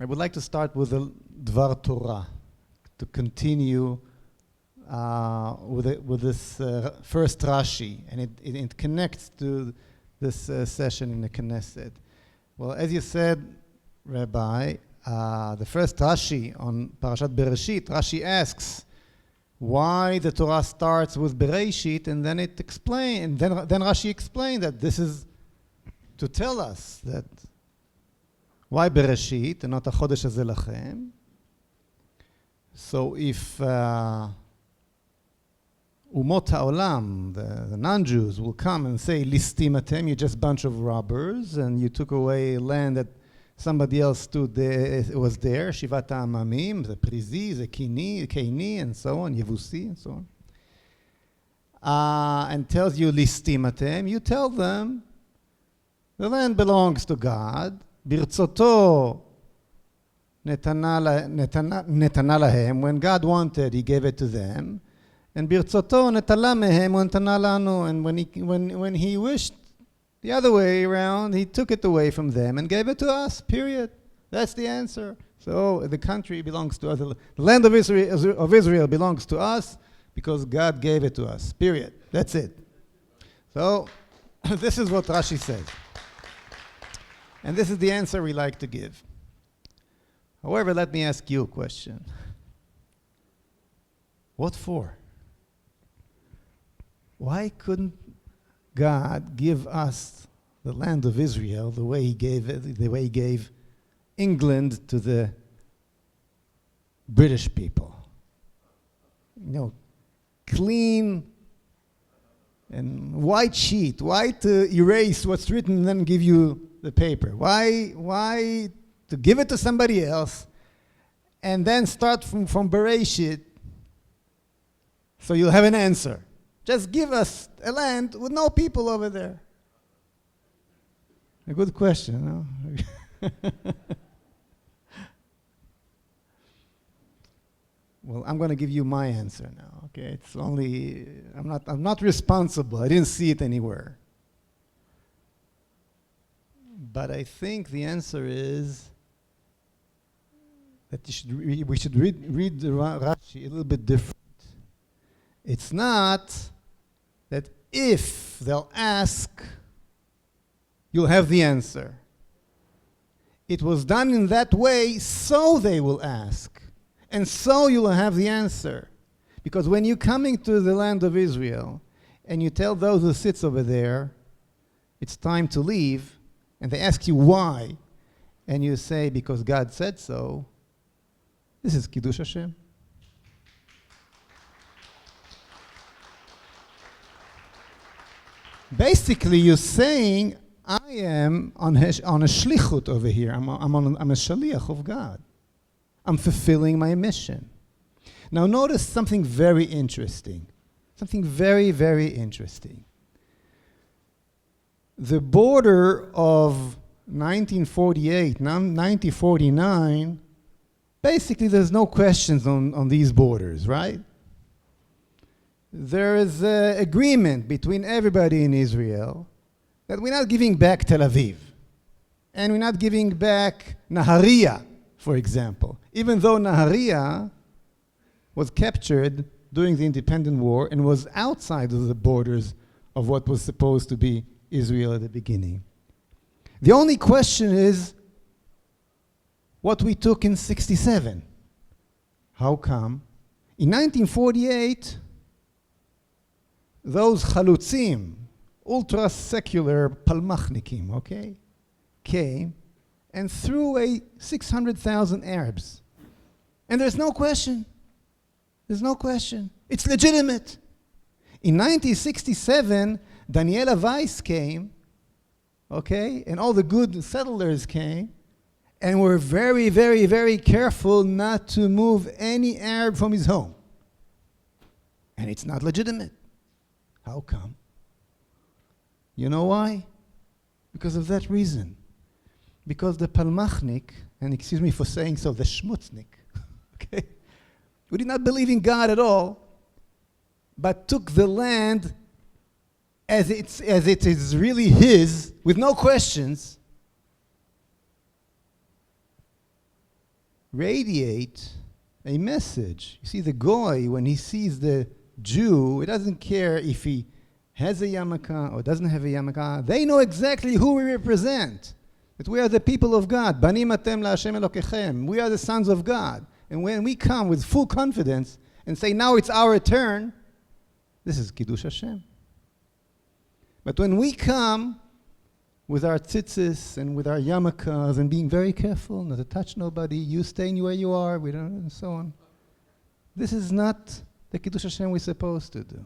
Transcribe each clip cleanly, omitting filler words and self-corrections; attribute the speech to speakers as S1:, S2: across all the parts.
S1: I would like to start with the Dvar Torah, to continue with this first Rashi, and it connects to this session in the Knesset. Well, as you said, Rabbi, the first Rashi on Parashat Bereshit, Rashi asks why the Torah starts with Bereshit, and then it explains. Then Rashi explained that this is to tell us that why Bereshit and not HaChodesh Hazeh Lachem. So if Umot HaOlam, the non-Jews, will come and say, Listim atem, you're just a bunch of robbers, and you took away land that somebody else stood there, was there, Shivat HaAmamim, the Prizi, the Keini, and so on, Yevusi, and so on, and tells you, Listim atem, you tell them, the land belongs to God, Birtzoto netana lahem, when God wanted, he gave it to them, and Birtzoto netala mehem netana lanu, and when he wished the other way around, he took it away from them and gave it to us, period. That's the answer. So the country belongs to us, the land of Israel belongs to us because God gave it to us, period. That's it. So this is what Rashi says. And this is the answer we like to give. However, let me ask you a question. What for? Why couldn't God give us the land of Israel the way he gave it, the way he gave England to the British people? You know, clean and white sheet. Why to erase what's written and then give you the paper? Why to give it to somebody else and then start from Bereshit so you'll have an answer? Just give us a land with no people over there. A good question, no? Well, I'm going to give you my answer now. Okay, it's only I'm not responsible. I didn't see it anywhere. But I think the answer is that we should read the Rashi a little bit different. It's not that if they'll ask, you'll have the answer. It was done in that way so they will ask. And so you will have the answer. Because when you're coming to the land of Israel and you tell those who sits over there, it's time to leave, and they ask you why, and you say, because God said so, this is Kiddush Hashem. Basically, you're saying, I am on a shlichut over here. I'm a shaliach of God. I'm fulfilling my mission. Now notice something very interesting. Something very, very interesting. The border of 1948, 1949, basically there's no questions on these borders, right? There is an agreement between everybody in Israel that we're not giving back Tel Aviv. And we're not giving back Nahariya, for example. Even though Nahariya was captured during the independent war and was outside of the borders of what was supposed to be Israel at the beginning. The only question is what we took in 1967. How come? In 1948, those chalutzim, ultra-secular palmachnikim, okay, came and threw away 600,000 Arabs. And there's no question. There's no question. It's legitimate. In 1967, Daniela Weiss came, okay, and all the good settlers came, and were very, very, very careful not to move any Arab from his home. And it's not legitimate. How come? You know why? Because of that reason. Because the Palmachnik, and excuse me for saying so, the Schmutznik, okay, who did not believe in God at all, but took the land as it is really his, with no questions, radiate a message. You see, the Goy, when he sees the Jew, he doesn't care if he has a yarmulke or doesn't have a yarmulke. They know exactly who we represent. That we are the people of God. Banim atem la'Hashem Elokechem. We are the sons of God. And when we come with full confidence and say, now it's our turn, this is Kiddush Hashem. But when we come with our tzitzis and with our yarmulkes and being very careful not to touch nobody, you staying where you are, we don't, and so on. This is not the Kiddush Hashem we're supposed to do.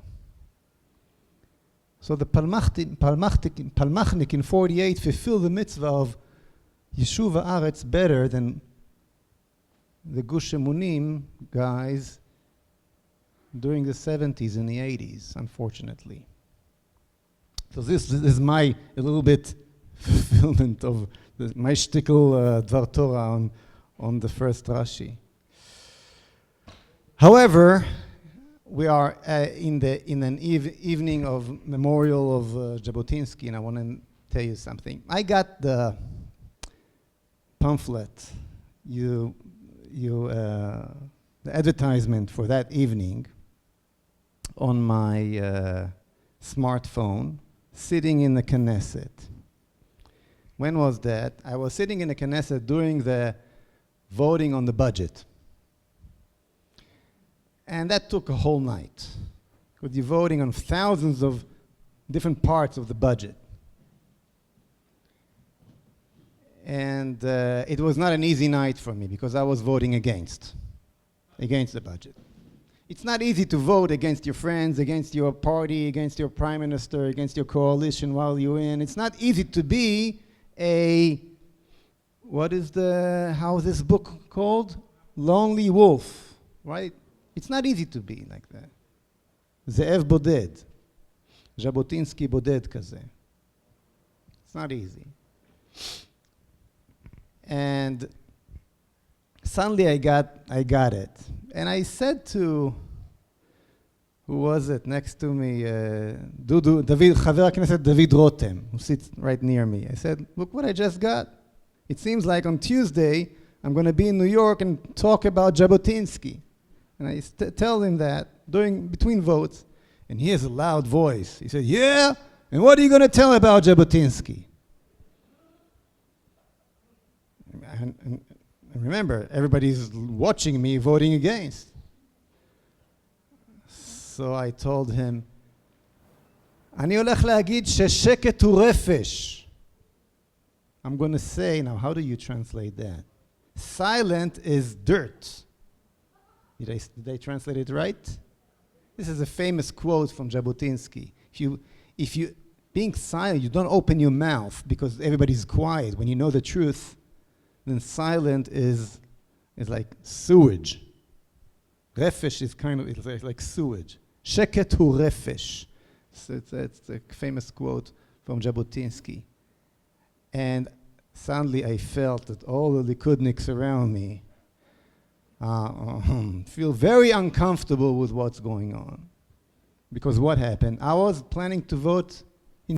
S1: So the Palmachnik in 48 fulfill the mitzvah of Yeshuv Haaretz better than the Gush Emunim guys during the 70s and the 80s, unfortunately. So this is a little bit fulfillment of my shtickle Dvar Torah on the first Rashi. However, we are in an evening of memorial of Jabotinski, and I want to tell you something. I got the pamphlet, the advertisement for that evening on my smartphone, sitting in the Knesset. When was that? I was sitting in the Knesset during the voting on the budget. And that took a whole night, with you voting on thousands of different parts of the budget. And it was not an easy night for me because I was voting against the budget. It's not easy to vote against your friends, against your party, against your prime minister, against your coalition while you're in. It's not easy to be how's this book called? Lonely wolf, right? It's not easy to be like that. Ze'ev boded. Jabotinski boded kaze. It's not easy. And suddenly I got it. And I said to, who was it next to me? Chaver HaKnesset David Rotem, who sits right near me. I said, look what I just got. It seems like on Tuesday, I'm going to be in New York and talk about Jabotinski. And I tell him that between votes, and he has a loud voice. He said, yeah, and what are you going to tell about Jabotinski? And remember, everybody's watching me voting against. So I told him, אני הולך להגיד ששקט הוא רפש. I'm going to say, now how do you translate that? Silent is dirt. Did I translate it right? This is a famous quote from Jabotinsky. If you being silent, you don't open your mouth because everybody's quiet. When you know the truth, then silent is like sewage. Refesh is it's like sewage. Sheket hu refesh. So it's a famous quote from Jabotinsky. And suddenly I felt that all the Likudniks around me feel very uncomfortable with what's going on. Because what happened? I was planning to vote in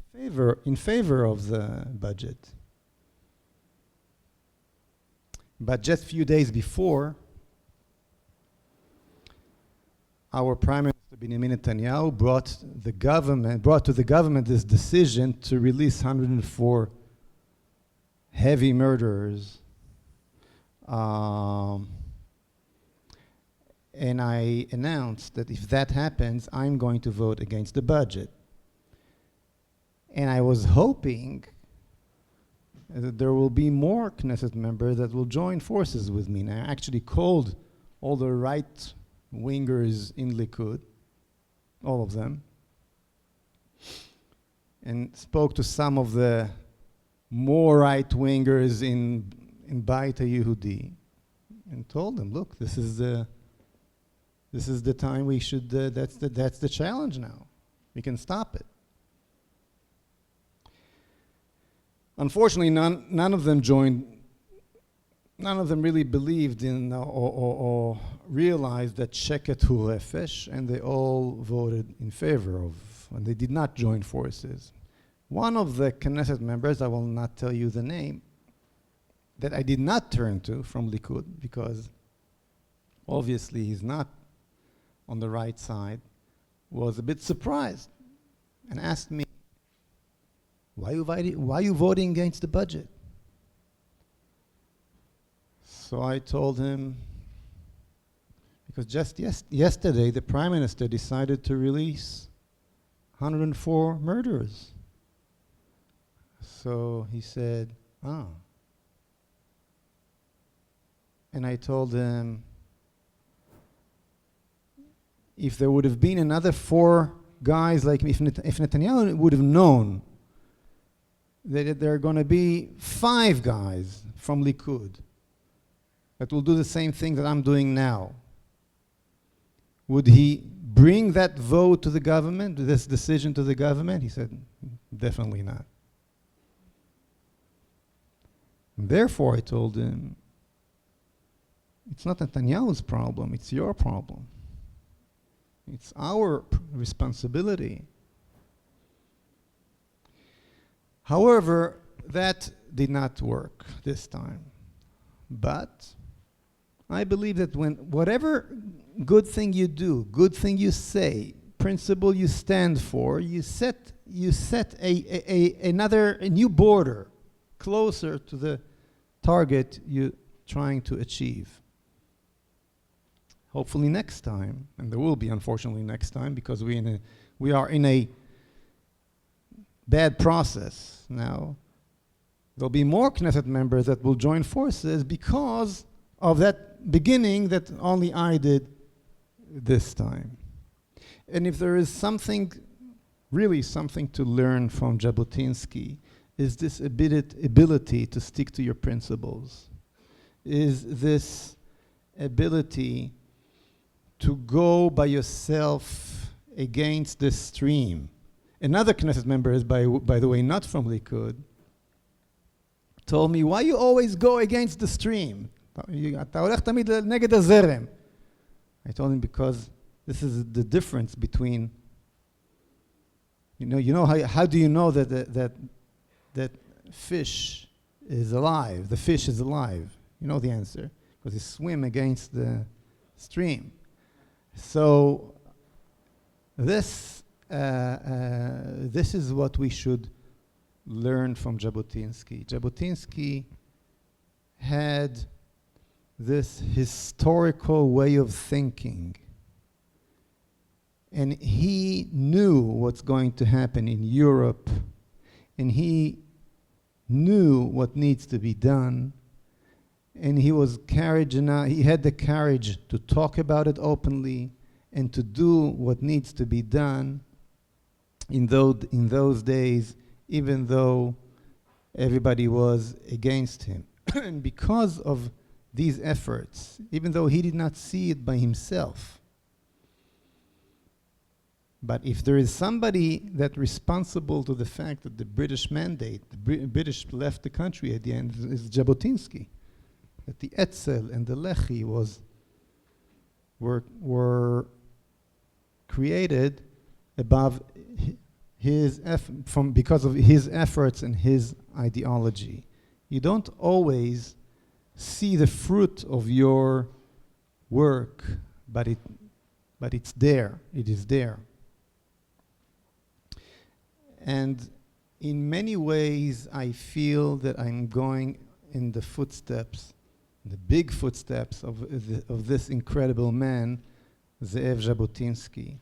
S1: favor of the budget. But just a few days before, our Prime Minister Benjamin Netanyahu brought to the government this decision to release 104 heavy murderers. And I announced that if that happens, I'm going to vote against the budget. And I was hoping that there will be more Knesset members that will join forces with me. And I actually called all the right-wingers in Likud, all of them, and spoke to some of the more right-wingers in Beit HaYehudi, and told them, look, this is the time we should, that's the challenge now. We can stop it. Unfortunately, none of them joined, none of them really believed in or realized that sheket hu refesh, and they all voted in favor of, and they did not join forces. One of the Knesset members, I will not tell you the name, that I did not turn to from Likud, because obviously he's not on the right side, was a bit surprised and asked me, why are you voting against the budget? So I told him, because just yesterday the Prime Minister decided to release 104 murderers. So he said, ah. And I told him, if there would have been another 4 guys like me, if Netanyahu would have known that there are going to be 5 guys from Likud that will do the same thing that I'm doing now, would he bring that vote to the government, this decision to the government? He said, definitely not. And therefore, I told him, it's not Netanyahu's problem, it's your problem. It's our responsibility. However, that did not work this time. But I believe that when whatever good thing you do, good thing you say, principle you stand for, you set a new border closer to the target you're trying to achieve. Hopefully next time, and there will be unfortunately next time, because we are in a bad process now. There'll be more Knesset members that will join forces because of that beginning that only I did this time. And if there is something, really something to learn from Jabotinski, is this ability to stick to your principles, is this ability to go by yourself against the stream. Another Knesset member, is by the way, not from Likud, told me, why you always go against the stream? אתה הולך תמיד נגד הזרם. I told him, because this is the difference between, how do you know that fish is alive? The fish is alive. You know the answer, because he swim against the stream. So this is what we should learn from Jabotinski. Jabotinski had this historical way of thinking, and he knew what's going to happen in Europe, and he knew what needs to be done, and he had the courage to talk about it openly and to do what needs to be done in those days, even though everybody was against him. And because of these efforts, even though he did not see it by himself, but if there is somebody that's responsible to the fact that the British mandate, the British left the country at the end, is Jabotinski. That the Etzel and the Lehi were created above because of his efforts and his ideology. You don't always see the fruit of your work, but it's there. It is there. And in many ways, I feel that I'm going in the footsteps, the big footsteps of this incredible man, Ze'ev Jabotinsky,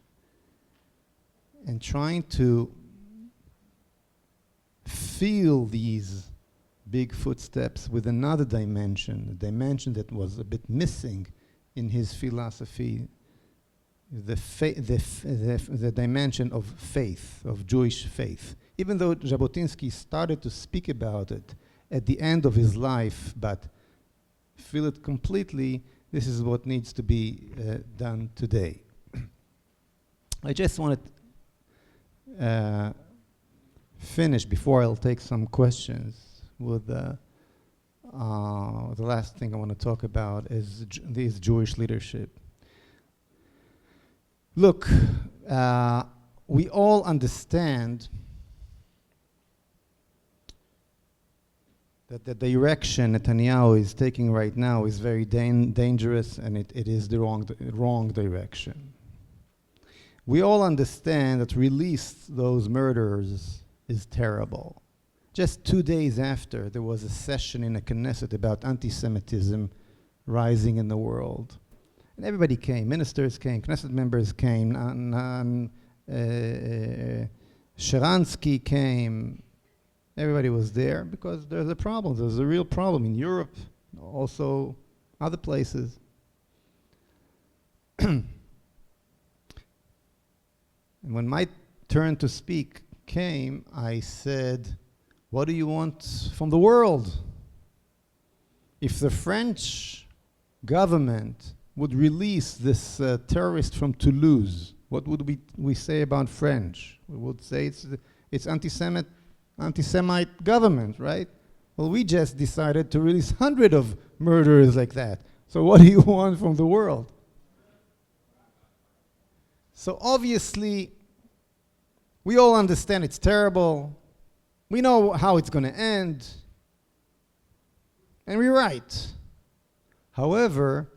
S1: and trying to feel these big footsteps with another dimension, a dimension that was a bit missing in his philosophy, the dimension of faith, of Jewish faith. Even though Jabotinsky started to speak about it at the end of his life, but feel it completely, this is what needs to be done today. I just want to finish before I'll take some questions with the last thing I want to talk about is this Jewish leadership. Look, we all understand that the direction Netanyahu is taking right now is very dangerous, and it is the wrong direction. We all understand that release those murderers is terrible. Just 2 days after, there was a session in a Knesset about anti-Semitism rising in the world. And everybody came, ministers came, Knesset members came, Sharansky came. Everybody was there because there's a problem. There's a real problem in Europe, also other places. And when my turn to speak came, I said, what do you want from the world? If the French government would release this terrorist from Toulouse, what would we say about French? We would say it's anti-Semite government, right? Well, we just decided to release hundreds of murderers like that. So what do you want from the world? So obviously, we all understand it's terrible. We know how it's going to end. And we're right. However,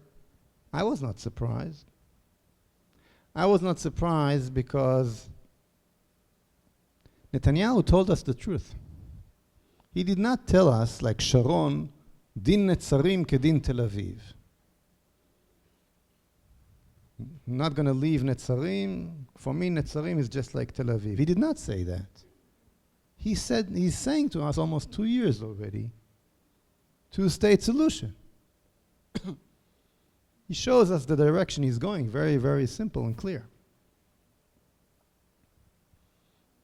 S1: I was not surprised. I was not surprised because Netanyahu told us the truth. He did not tell us, like Sharon, din Netzarim kedin Tel Aviv. I'm not going to leave Netzarim. For me, Netzarim is just like Tel Aviv. He did not say that. He said, he's saying to us almost 2 years already, two-state solution. He shows us the direction he's going, very, very simple and clear.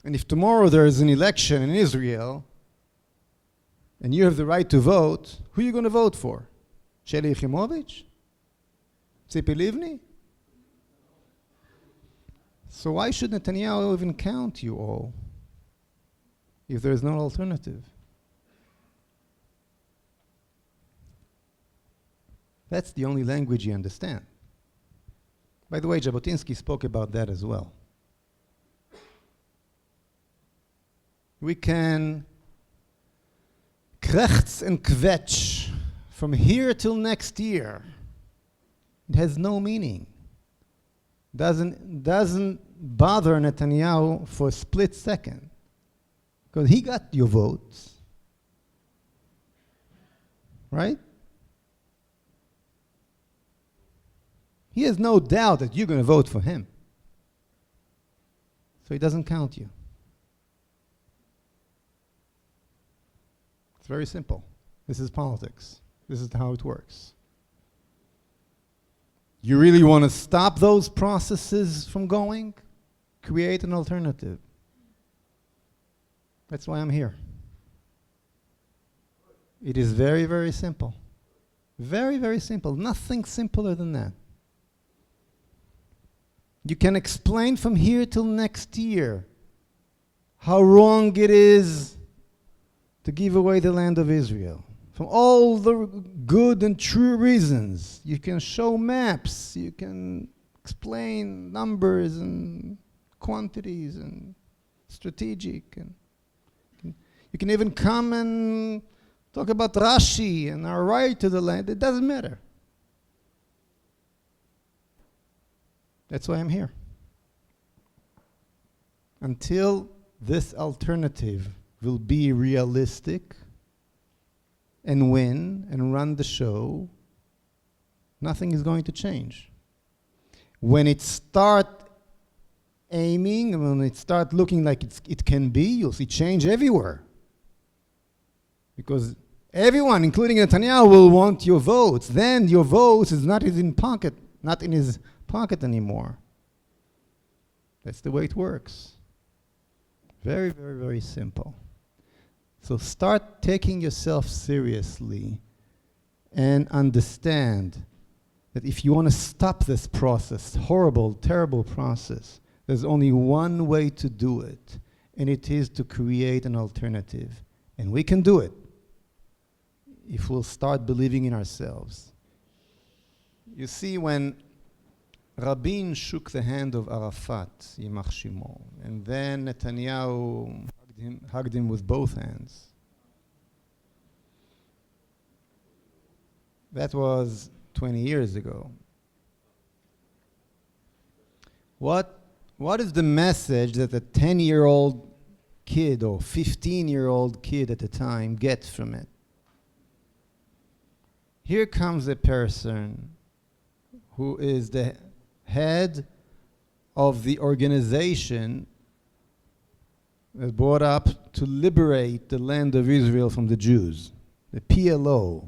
S1: And if tomorrow there is an election in Israel, and you have the right to vote, who are you going to vote for? Sheli Yachimowicz? Tzipi Livni? So why should Netanyahu even count you all if there is no alternative? That's the only language you understand. By the way, Jabotinski spoke about that as well. We can krechts and kvetch from here till next year. It has no meaning. Doesn't bother Netanyahu for a split second, because he got your votes, right? He has no doubt that you're going to vote for him. So he doesn't count you. It's very simple. This is politics. This is how it works. You really want to stop those processes from going? Create an alternative. That's why I'm here. It is very, very simple. Very, very simple. Nothing simpler than that. You can explain from here till next year how wrong it is to give away the land of Israel. From all the good and true reasons. You can show maps, you can explain numbers and quantities and strategic. And you can even come and talk about Rashi and our right to the land. It doesn't matter. That's why I'm here. Until this alternative will be realistic and win and run the show, nothing is going to change. When it start aiming, and when it start looking like it can be, you'll see change everywhere. Because everyone, including Netanyahu, will want your votes. Then your votes is not in his pocket anymore. That's the way it works. Very, very, very simple. So start taking yourself seriously and understand that if you want to stop this process, horrible, terrible process, there's only one way to do it, and it is to create an alternative. And we can do it if we'll start believing in ourselves. You see, when Rabin shook the hand of Arafat, Yimach Shimo, and then Netanyahu hugged him with both hands. That was 20 years ago. What is the message that a 10-year-old kid or 15-year-old kid at the time gets from it? Here comes a person who is the head of the organization that brought up to liberate the land of Israel from the Jews, the PLO,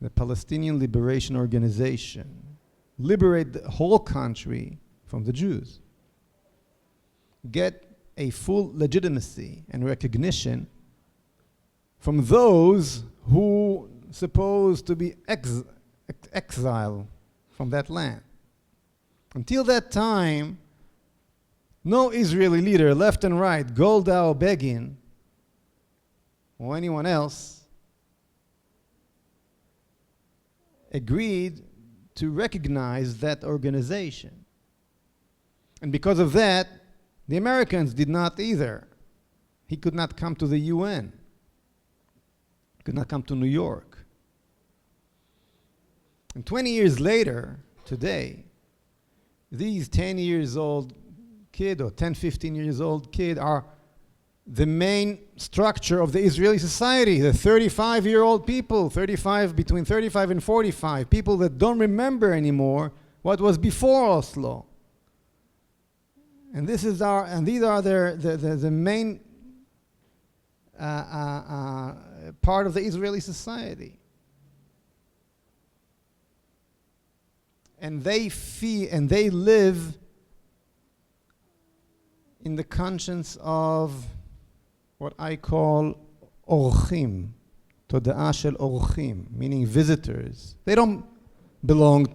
S1: the Palestinian Liberation Organization, liberate the whole country from the Jews, get a full legitimacy and recognition from those who supposed to be exiled from that land. Until that time, no Israeli leader, left and right, Golda or Begin, or anyone else, agreed to recognize that organization. And because of that, the Americans did not either. He could not come to the UN, could not come to New York. And 20 years later, today, these 10 years old kid or 10, 15 years old kid are the main structure of the Israeli society, the 35-year-old people, between 35 and 45, people that don't remember anymore what was before Oslo. And these are the main part of the Israeli society. And they feel and they live in the conscience of what I call orchim, toda'ah shel orchim, meaning visitors. They don't belong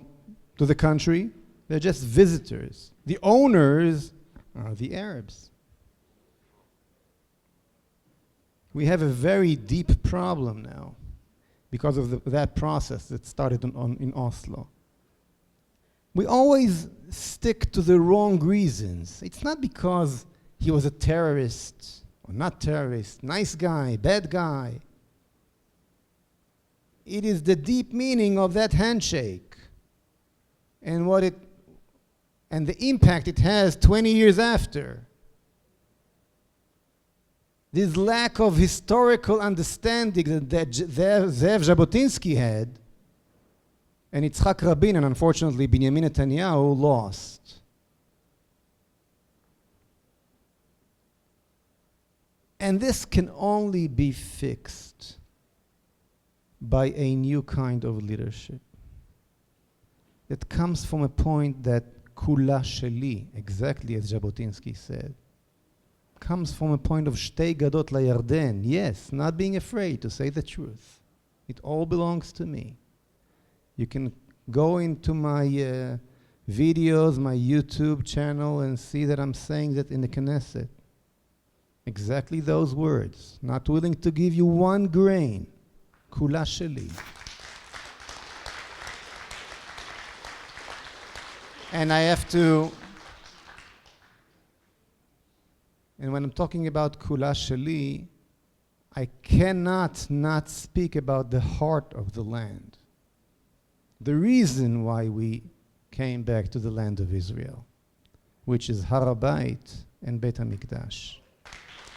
S1: to the country, they're just visitors. The owners are the Arabs. We have a very deep problem now because of that process that started in Oslo. We always stick to the wrong reasons. It's not because he was a terrorist or not terrorist, nice guy, bad guy. It is the deep meaning of that handshake and the impact it has 20 years after. This lack of historical understanding that Zev Jabotinski had, and Yitzhak Rabin, and unfortunately Benjamin Netanyahu lost. And this can only be fixed by a new kind of leadership that comes from a point that kula sheli, exactly as Jabotinsky said, comes from a point of shtei gadot layarden. Yes, not being afraid to say the truth. It all belongs to me. You can go into my videos, my YouTube channel, and see that I'm saying that in the Knesset. Exactly those words. Not willing to give you one grain. Kula sheli. And I have to, and when I'm talking about kula sheli, I cannot not speak about the heart of the land. The reason why we came back to the land of Israel, which is Har HaBayit and Beit HaMikdash.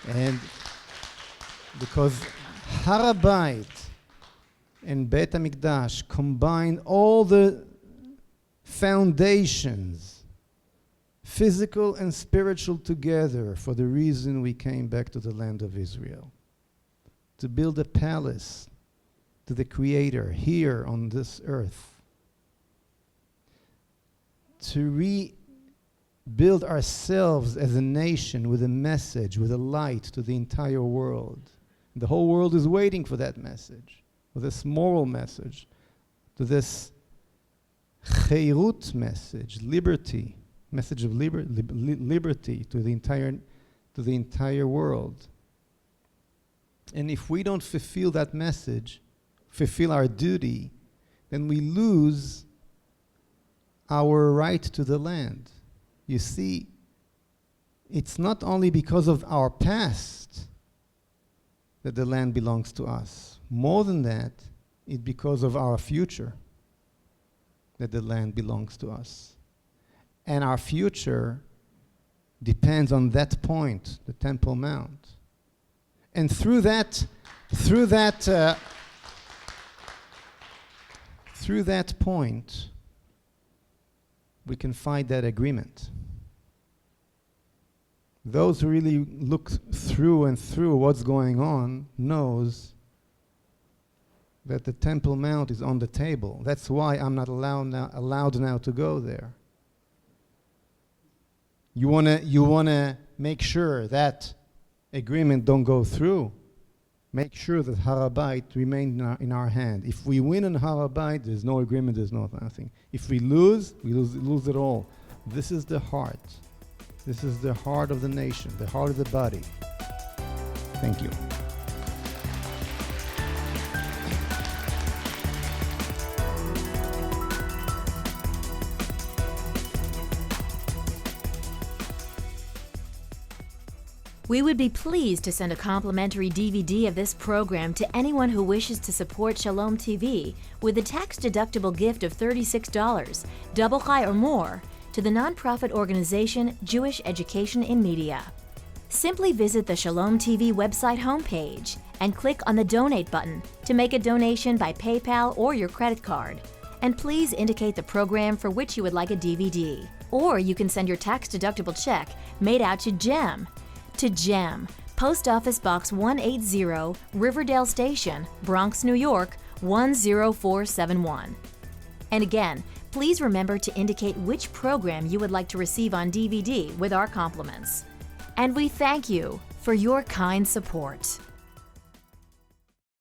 S1: And because Har HaBayit and Beit HaMikdash combine all the foundations, physical and spiritual, together for the reason we came back to the land of Israel. To build a palace to the Creator here on this earth. To rebuild ourselves as a nation with a message, with a light to the entire world. The whole world is waiting for that message, for this moral message, to this cheirut message, liberty, message of liberty to the entire world. And if we don't fulfill that message, fulfill our duty, then we lose our right to the land. You see, it's not only because of our past that the land belongs to us. More than that, it's because of our future that the land belongs to us. And our future depends on that point, the Temple Mount. And through that point, we can find that agreement. Those who really look through and through what's going on knows that the Temple Mount is on the table. That's why I'm not allowed now to go there. You wanna make sure that agreement don't go through. Make sure that Har HaBayit remains in our hand. If we win on Har HaBayit, there's no agreement, there's nothing. If we lose it all. This is the heart. This is the heart of the nation, the heart of the body. Thank you.
S2: We would be pleased to send a complimentary DVD of this program to anyone who wishes to support Shalom TV with a tax-deductible gift of $36, double chai or more, to the nonprofit organization Jewish Education in Media. Simply visit the Shalom TV website homepage and click on the Donate button to make a donation by PayPal or your credit card. And please indicate the program for which you would like a DVD. Or you can send your tax-deductible check made out to GEM. To GEM, Post Office Box 180, Riverdale Station, Bronx, New York, 10471. And again, please remember to indicate which program you would like to receive on DVD with our compliments. And we thank you for your kind support.